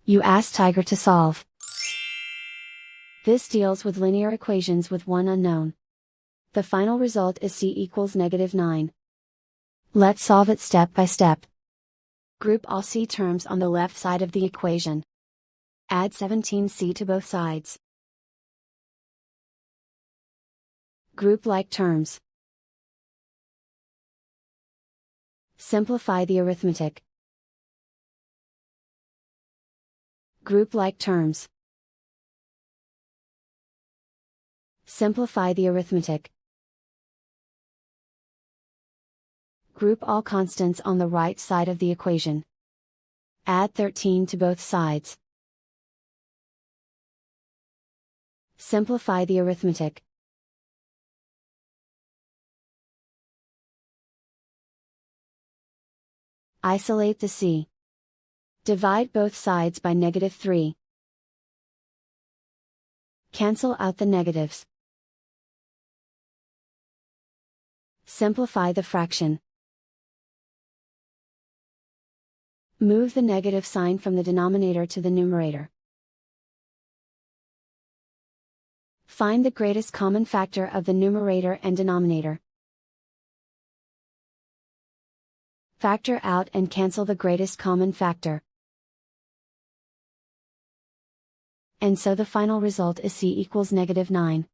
You ask Tiger to solve. This deals with linear equations with one unknown. The final result is c equals -9. Let's solve it step by step. Group all c terms on the left side of the equation. Add 17c to both sides. Group like terms. Simplify the arithmetic. Group like terms. Simplify the arithmetic. Group all constants on the right side of the equation. Add 13 to both sides. Simplify the arithmetic. Isolate the c. Divide both sides by -3. Cancel out the negatives. Simplify the fraction. Move the negative sign from the denominator to the numerator. Find the greatest common factor of the numerator and denominator. Factor out and cancel the greatest common factor. And so the final result is c equals -9.